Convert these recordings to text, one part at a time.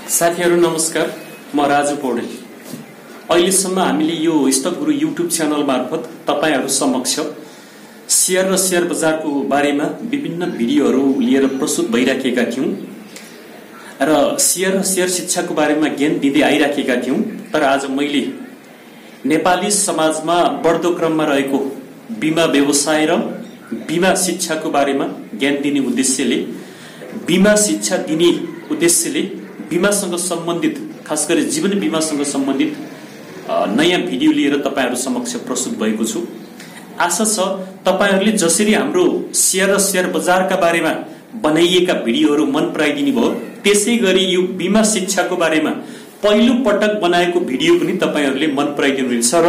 साथीहरु नमस्कार, म राजु पौडेल। अहिलेसम्म हामीले यो स्टकगुरु युट्युब च्यानल मार्फत तपाईहरु समक्ष शेयर र शेयर बजारको बारेमा विभिन्न भिडियोहरु लिएर प्रस्तुत भइराखेका थियौं र शेयर र शेयर शिक्षाको बारेमा ज्ञान दिँदै आइराखेका थियौं। तर आज मैले नेपाली समाजमा बढ्दो क्रममा रहेको बीमा व्यवसाय र बीमा शिक्षाको बारेमा ज्ञान दिने उद्देश्यले बीमासँग सम्बन्धित, खास गरी जीवन बीमासँग सम्बन्धित नयाँ भिडियो लिएर तपाईहरु समक्ष प्रस्तुत भएको छु। आशा छ तपाईहरुले जसरी हाम्रो शेयर र शेयर बजारका बारेमा बनाइएका भिडियोहरु मन पराइदिनु भयो, त्यसैगरी यो बीमा शिक्षाको बारेमा पहिलो पटक बनाएको भिडियो पनि तपाईहरुले मन पराइदिनुहुन्छ र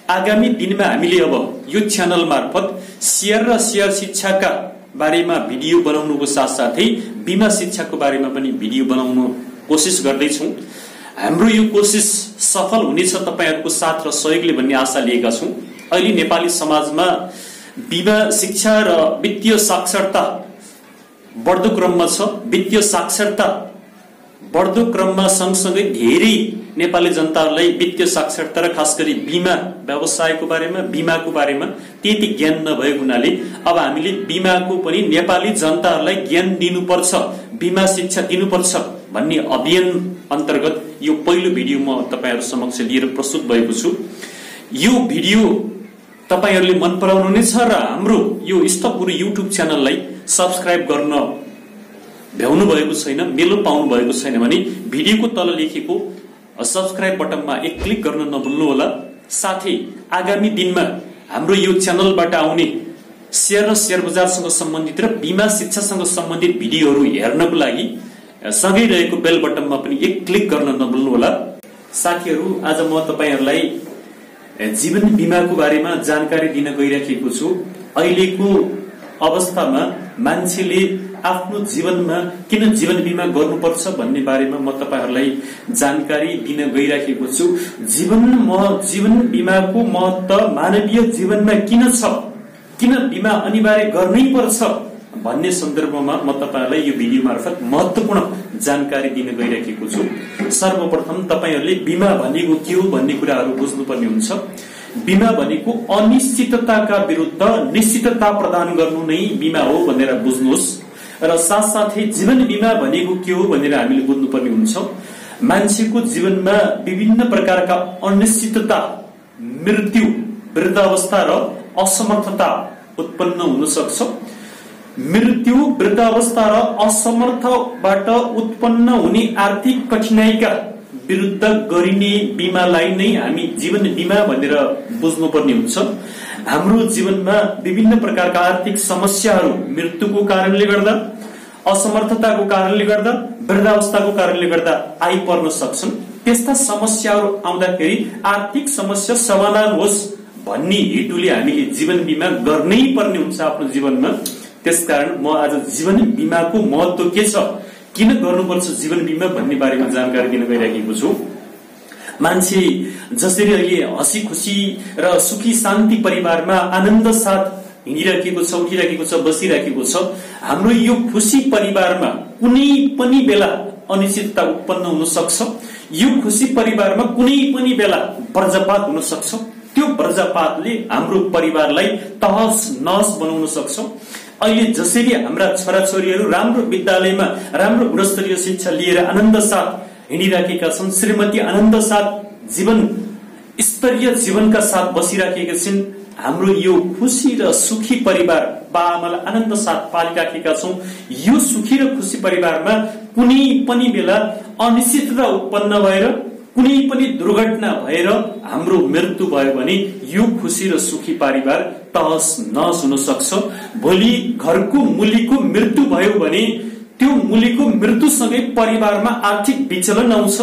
आगामी दिनमा हामीले अब यो च्यानल मार्फत शेयर र शेयर शिक्षाका बारेमा भिडियो बनाउनुको साथसाथै बीमा शिक्षाको बारेमा पनि भिडियो बनाउन कोशिश गर्दै छौं। हाम्रो यो कोशिश सफल हुनेछ तपाईहरुको साथ र सहयोगले भन्ने आशा लिएका छौं। अहिले नेपाली समाजमा बीमा शिक्षा र वित्तीय साक्षरता बढ्दो क्रममा छ। वित्तीय साक्षरता बढ्दो क्रममा सँगसँगै धेरै नेपाली जनतालाई वित्तीय साक्षरता र खास गरी बीमा व्यवसायको बारेमा, बीमाको बारेमा त्यति ज्ञान नभएको हुनाले अब हामीले बीमाको पनि नेपाली जनताहरूलाई ज्ञान दिनुपर्छ, बीमा शिक्षा दिनुपर्छ भन्ने अभियान अन्तर्गत यो पहिलो भिडियो म तपाईहरु समक्ष लिएर प्रस्तुत भएको छु। यो भिडियो तपाईहरुले मन पराउनुहुनेछ र हाम्रो यो स्टकगुरु युट्युब च्यानललाई सब्स्क्राइब गर्न भ्याउनु भएको छैन, मेलो पाउनु भएको छैन भने भिडियोको तल लेखेको सब्स्क्राइब बटनमा एक क्लिक गर्न नभुल्नु होला। साथै आगामी दिनमा हाम्रो यो च्यानलबाट आउने शेयर र शेयर बजारसँग सम्बन्धित र बीमा शिक्षासँग सम्बन्धित भिडियोहरु हेर्नको लागि सँगै रहेको बेल बटनमा पनि एक क्लिक गर्न नभुल्नु होला। साथीहरु, आज म तपाईहरुलाई जीवन बीमाको बारेमा जानकारी दिन गइराखेको छु। अहिलेको अवस्थामा मान्छेले आफ्नो जीवनमा किन जीवन बीमा गर्नुपर्छ भन्ने बारेमा म तपाईहरुलाई जानकारी दिन गइराखेको छु। जीवन बीमाको महत्व मानवीय जीवनमा किन छ, किन बीमा अनिवार्य गर्नै पर्छ भन्ने सन्दर्भमा म तपाईहरुलाई यो भिडियो मार्फत महत्त्वपूर्ण जानकारी दिन गइराखेको छु। सर्वप्रथम तपाईहरुले बीमा भनेको के हो भन्ने कुराहरु बुझ्नुपर्ने हुन्छ। बीमा भनेको अनिश्चितताका विरुद्ध निश्चितता प्रदान गर्नु नै बीमा हो भनेर बुझ्नुहोस् र साथसाथै जीवन बीमा भनेको के हो भनेर हामीले बुझ्नुपर्ने हुन्छ। मान्छेको जीवनमा विभिन्न प्रकारका अनिश्चितता, मृत्यु, वृद्धावस्था र असमर्थता उत्पन्न हुन सक्छ। मृत्यु, वृद्धावस्था र असमर्थबाट उत्पन्न हुने आर्थिक कठिनाइका विरुद्ध गरिने बीमालाई नै हामी जीवन बीमा भनेर बुझ्नुपर्ने हुन्छ। हाम्रो जीवनमा विभिन्न प्रकारका आर्थिक समस्याहरू मृत्युको कारणले गर्दा, असमर्थताको कारणले गर्दा, वृद्धावस्थाको कारणले गर्दा आइपर्न सक्छन्। त्यस्ता समस्याहरू आउँदाखेरि आर्थिक समस्या समाधान होस् भन्ने हेतुले हामीले जीवन बीमा गर्नै पर्ने हुन्छ आफ्नो जीवनमा। त्यसकारण म आज जीवन बीमाको महत्व के छ, किन गर्नुपर्छ जीवन बीमा भन्ने बारेमा जानकारी दिन गइराखेको छु। मान्छे जसरी अहिले हसी खुसी र सुखी शान्ति परिवारमा आनन्द साथ हिँडिराखेको छ, उठिराखेको छ, बसिराखेको छ, हाम्रो यो खुशी परिवारमा कुनै पनि बेला अनिश्चितता उत्पन्न हुन सक्छ। यो खुशी परिवारमा कुनै पनि बेला वज्रपात हुन सक्छ। त्यो वज्रपातले हाम्रो परिवारलाई तहस नहस बनाउन सक्छ। अहिले जसरी हाम्रा छोराछोरीहरू राम्रो विद्यालयमा राम्रो गुणस्तरीय शिक्षा लिएर आनन्द साथ हिँडिराखेका छन्, श्रीमती आनन्द साथ जीवन स्तरीय जीवनका साथ बसिराखेका छिन्, हाम्रो यो खुशी र सुखी परिवार बाआमालाई आनन्द साथ पालिराखेका छौं। यो सुखी र खुशी परिवारमा कुनै पनि बेला अनिश्चितता उत्पन्न भएर, कुनै पनि दुर्घटना भएर हाम्रो मृत्यु भयो भने यो खुशी र सुखी परिवार तहस नहस हुन सक्छ। भोलि घरको मूलीको मृत्यु भयो भने त्यो मूलीको मृत्युसँगै परिवारमा आर्थिक विचलन आउँछ।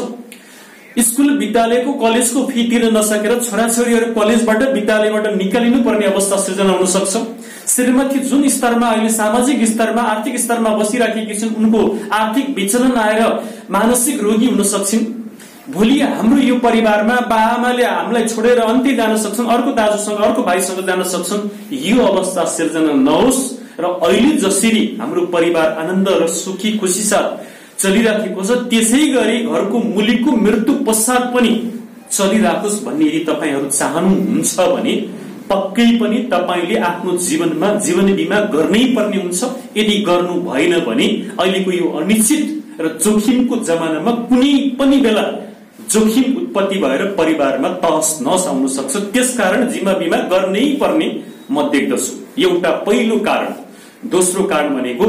स्कुल विद्यालयको कलेजको फी तिर्न नसकेर छोराछोरीहरू कलेजबाट विद्यालयबाट निकालिनु पर्ने अवस्था सृजना हुन सक्छ। श्रीमती जुन स्तरमा अहिले सामाजिक स्तरमा आर्थिक स्तरमा बसिराखेकी छिन्, उनको आर्थिक विचलन आएर मानसिक रोगी हुन सक्छिन्। भोलि हाम्रो यो परिवारमा बाआमाले हामीलाई छोडेर अन्त्य जान सक्छन्, अर्को दाजुसँग अर्को भाइसँग जान सक्छन्। यो अवस्था सिर्जना नहोस् र अहिले जसरी हाम्रो परिवार आनन्द र सुखी खुसी साथ चलिराखेको छ त्यसै गरी घरको मुलिकको मृत्यु पश्चात पनि चलिराखोस् भन्ने यदि तपाईहरू चाहनुहुन्छ भने पक्कै पनि तपाईले आफ्नो जीवनमा जीवन बीमा गर्नै पर्ने हुन्छ। यदि गर्नु भएन भने अहिलेको यो अनिश्चित र जोखिमको जमानामा कुनै पनि बेला जोखिम उत्पत्ति भएर परिवारमा तहस नहस आउन सक्छ। त्यसकारण जीवन बीमा गर्नै पर्ने म देख्दछु, एउटा पहिलो कारण। दोस्रो कारण भनेको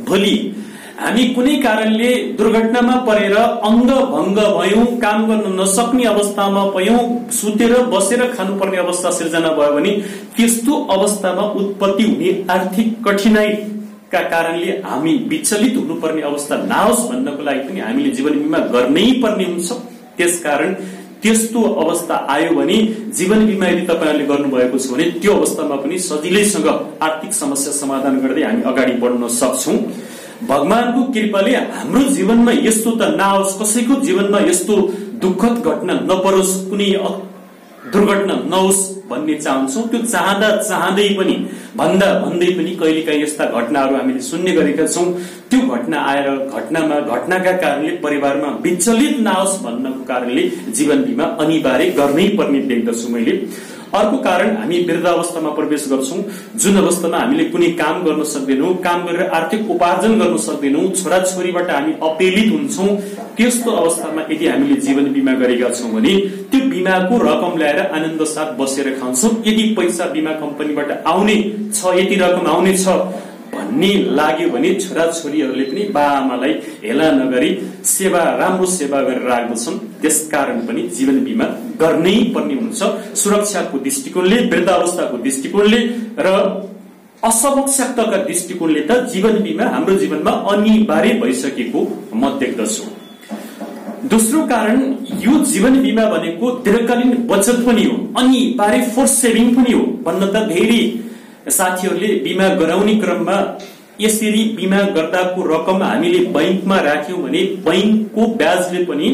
भोलि हामी कुनै कारणले दुर्घटनामा परेर अंग भंग भयौं, काम गर्न नसक्ने अवस्थामा भयौं, सुतेर बसेर खानुपर्ने अवस्था सिर्जना भयो भने त्यस्तो अवस्थामा उत्पत्ति हुने आर्थिक कठिनाइका कारणले हामी विचलित हुनुपर्ने अवस्था नहोस् भन्नको लागि पनि हामीले जीवन बीमा गर्नै पर्ने हुन्छ। त्यसकारण त्यस्तो अवस्था आयो भने जीवन बीमा यदि तपाईहरुले गर्नुभएको छ भने त्यो अवस्थामा पनि सजिलैसँग आर्थिक समस्या समाधान गर्दै हामी अगाडि बढ्न सक्छौं। भगवानको कृपाले हाम्रो जीवनमा यस्तो त नआओस्, कसैको जीवनमा यस्तो दुःखद घटना नपरोस्, कुनै दुर्घटना नहोस् भन्ने चाहन्छौं। त्यो चाहँदा चाहँदै पनि भन्दा भन्दै पनि कहिलेकाहीँ यस्ता घटनाहरू हामीले सुन्ने गरेका छौं। त्यो घटना आएर घटनाका कारणले परिवारमा विचलित नहोस् भन्नको कारणले जीवन बीमा अनिवार्य गर्नै पर्ने देख्दछु मैले। अर्को कारण, हामी वृद्धावस्थामा प्रवेश गर्छौं, जुन अवस्थामा हामीले कुनै काम गर्न सक्दैनौं, काम गरेर आर्थिक उपार्जन गर्न सक्दैनौं, छोराछोरीबाट हामी अपेलित हुन्छौं। त्यस्तो अवस्थामा यदि हामीले जीवन बीमा गरेका छौं भने त्यो बीमाको रकम ल्याएर आनन्द साथ बसेर खान्छौं। यदि पैसा बीमा कम्पनीबाट आउने छ, यति रकम आउने छ भन्ने लाग्यो भने छोराछोरीहरूले पनि बाआमालाई हेला नगरी राम्रो सेवा गरेर राख्दछन्। त्यसकारण पनि जीवन बीमा गर्नै पर्ने हुन्छ। सुरक्षाको दृष्टिकोणले, वृद्धावस्थाको दृष्टिकोणले र असवश्यकताका दृष्टिकोणले त जीवन बीमा हाम्रो जीवनमा अनिवार्य भइसकेको म देख्दछु। दोस्रो कारण, यो जीवन बीमा भनेको दीर्घकालीन बचत पनि हो, अनिवार्य फोर्स सेभिङ पनि हो भन्न त धेरै साथीहरूले बीमा गराउने क्रममा यसरी बीमा गर्दाको रकम हामीले बैंकमा राख्यौं भने बैंकको ब्याजले पनि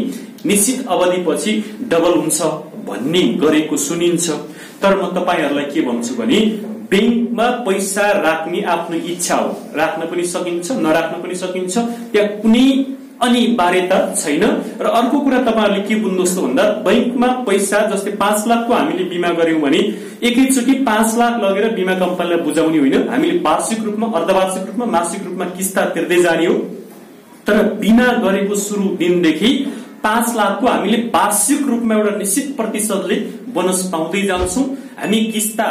निश्चित अवधिपछि डबल हुन्छ भन्ने गरेको सुनिन्छ। तर म तपाईहरुलाई के भन्छु भने बैंकमा पैसा राख्ने आफ्नो इच्छा हो, राख्न पनि सकिन्छ, नराख्न पनि सकिन्छ, त्यहाँ कुनै अनिवार्यता छैन। र अर्को कुरा तपाईहरुले के बुझ्नुहोस् त भन्दा बैंकमा पैसा जस्तै 5 लाखको हामीले बीमा गर्यौं भने एकैचोटी 5 लाख लगेर बीमा कम्पनीलाई बुझाउने होइन, हामीले वार्षिक रूपमा, अर्धवार्षिक रूपमा, मासिक रूपमा किस्ता तिर्दै जाने हो। तर बीमा गरेको सुरु दिनदेखि 5 लाखको हामीले वार्षिक रूपमा एउटा निश्चित प्रतिशतले बोनस पाउँदै जान्छौं। हामी किस्ता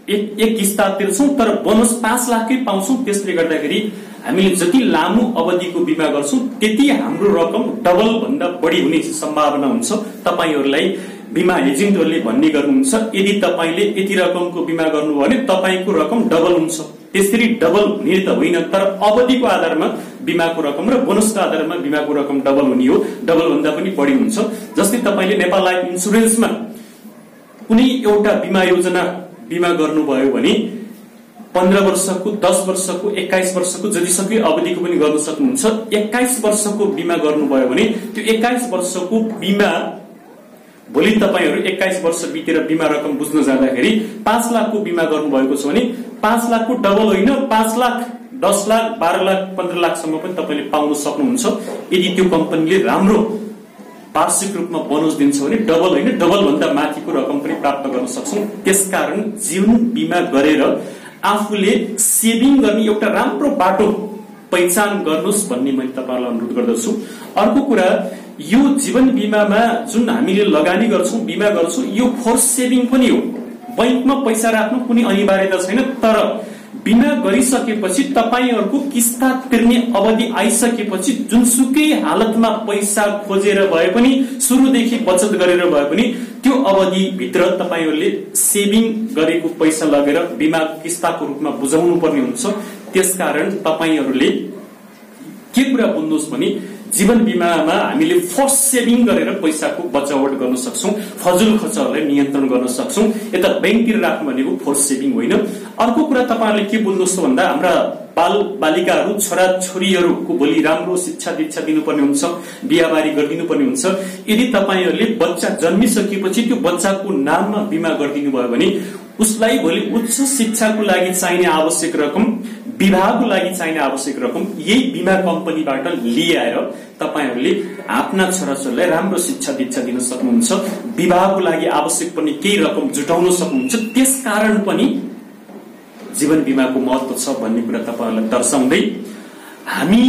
एक किस्ता तिर्छौं तर बोनस 5 लाखकै पाउँछौं। त्यसले गर्दाखेरि हामीले जति लामो अवधिको बीमा गर्छौं त्यति हाम्रो रकम डबल भन्दा बढी हुने सम्भावना हुन्छ। तपाईहरुलाई बीमा एजेन्टहरूले भन्ने गर्नुहुन्छ, यदि तपाईले यति रकमको बीमा गर्नुभयो भने तपाईको रकम डबल हुन्छ। त्यसरी डबल हुने त होइन, तर अवधिको आधारमा बीमाको रकम र बोनसको आधारमा बीमाको रकम डबल हुने हो, डबल भन्दा पनि बढी हुन्छ। जस्तै तपाईले नेपाल लाइफ इन्स्योरेन्समा कुनै एउटा बीमा योजना बीमा गर्नुभयो भने 15 वर्षको, 10 वर्षको, 21 वर्षको जतिसक्कै अवधिको पनि गर्न सक्नुहुन्छ। 21 वर्षको बीमा गर्नुभयो भने त्यो 21 वर्षको बीमा भोलि तपाईहरु 21 वर्ष बितेर बीमा रकम बुझ्न जाँदाखेरि 5 लाखको बीमा गर्नुभएको छ भने 5 लाखको डबल होइन, 5 लाख, 10 लाख, 12 लाख, 15 लाखसम्म पनि तपाईले पाउन सक्नुहुन्छ। यदि त्यो कम्पनीले राम्रो वार्षिक रूपमा बोनस दिन्छ भने डबल होइन, डबल भन्दा माथिको रकम पनि प्राप्त गर्न सक्छौं। त्यसकारण जीवन बीमा गरेर आफूले सेभिङ गर्ने एउटा राम्रो बाटो पहिचान गर्नुस् भन्ने मैले तपाईहरुलाई अनुरोध गर्दछु। अर्को कुरा, यो जीवन बीमामा जुन हामीले लगानी गर्छौं, बीमा गर्छौं, यो फोर्स सेभिङ पनि हो। बैंकमा पैसा राख्नु कुनै अनिवार्यता छैन, तर बीमा गरिसकेपछि तपाईहरुको किस्ता तिर्ने अवधि आइसकेपछि जुनसुकै हालतमा पैसा खोजेर भए पनि, सुरुदेखि बचत गरेर भए पनि त्यो अवधि भित्र तपाईहरुले सेभिङ गरेको पैसा लगेर बीमा किस्ताको रूपमा बुझाउनु पर्ने हुन्छ। त्यसकारण तपाईहरुले के कुरा बुझ्नुहोस् भने जीवन बीमामा हामीले फोर्स सेभिङ गरेर पैसाको बचावट गर्न सक्छौं, फजुल खर्चहरूलाई नियन्त्रण गर्न सक्छौं। यता बैंकतिर राख्नु भनेको फोर्स सेभिङ होइन। अर्को कुरा तपाईहरुले के बुझ्नुहोस् भन्दा हाम्रा बाल बालिकाहरू छोरा छोरीहरूको भोलि राम्रो शिक्षा दीक्षा दिनुपर्ने हुन्छ, बिहाबारी गरिदिनु पर्ने हुन्छ। यदि तपाईहरूले बच्चा जन्मिसकेपछि त्यो बच्चाको नाममा बिमा गरिदिनु भयो भने उसलाई भोलि उच्च शिक्षाको लागि चाहिने आवश्यक रकम, विवाहको लागि चाहिने आवश्यक रकम यही बिमा कम्पनीबाट लिएर तपाईहरूले आफ्ना छोराछोरीलाई राम्रो शिक्षा दीक्षा दिन सक्नुहुन्छ, विवाहको लागि आवश्यक पर्ने केही रकम जुटाउन सक्नुहुन्छ। त्यसकारण पनि जीवन बिमाको महत्व छ भन्ने कुरा तपाईहरूलाई दर्शाउँदै हामी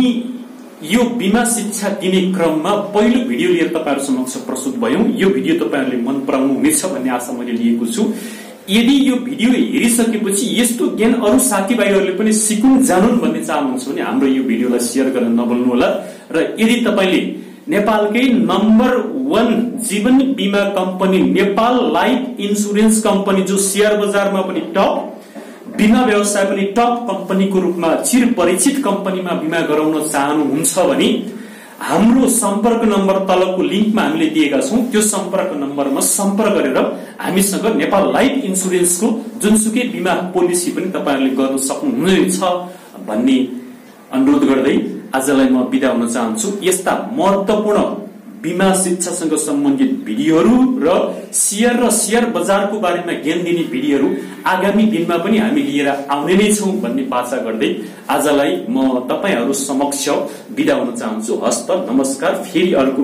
यो बिमा शिक्षा दिने क्रममा पहिलो भिडियो लिएर तपाईहरु समक्ष प्रस्तुत भयौं। यो भिडियो तपाईहरुले मन पराउनु हुनेछ भन्ने आशा मैले लिएको छु। यदि यो भिडियो हेरिसकेपछि यस्तो ज्ञान अरु साथीभाइहरुले पनि सिकुन जानुन् भन्ने चाहनुहुन्छ भने हाम्रो यो भिडियोलाई शेयर गर्न नभुल्नु होला। र यदि तपाईले नेपालकै नम्बर 1 जीवन बीमा company Nepal life insurance company जो शेयर बजारमा पनि टप, बीमा व्यवसाय पनि टप कम्पनीको रूपमा चिर परिचित कम्पनीमा बीमा गराउन चाहनुहुन्छ भने हाम्रो सम्पर्क नम्बर तलको लिंकमा हामीले दिएका छौं। त्यो सम्पर्क नम्बरमा सम्पर्क गरेर हामीसँग नेपाल लाइफ इन्स्योरेन्सको जुनसुकै बीमा पोलिसी पनि तपाईहरुले गर्न सक्नुहुनेछ भन्ने अनुरोध गर्दै आजलाई म बिदा हुन चाहन्छु। यस्ता महत्त्वपूर्ण बीमा शिक्षासँग सम्बन्धित भिडियोहरू र शेयर बजारको बारेमा ज्ञान दिने भिडियोहरू आगामी दिनमा पनि हामी लिएर आउने नै छौं भन्ने बाचा गर्दै आजलाई म तपाईहरु समक्ष बिदा हुन चाहन्छु। हस्त नमस्कार। फेरि अर्को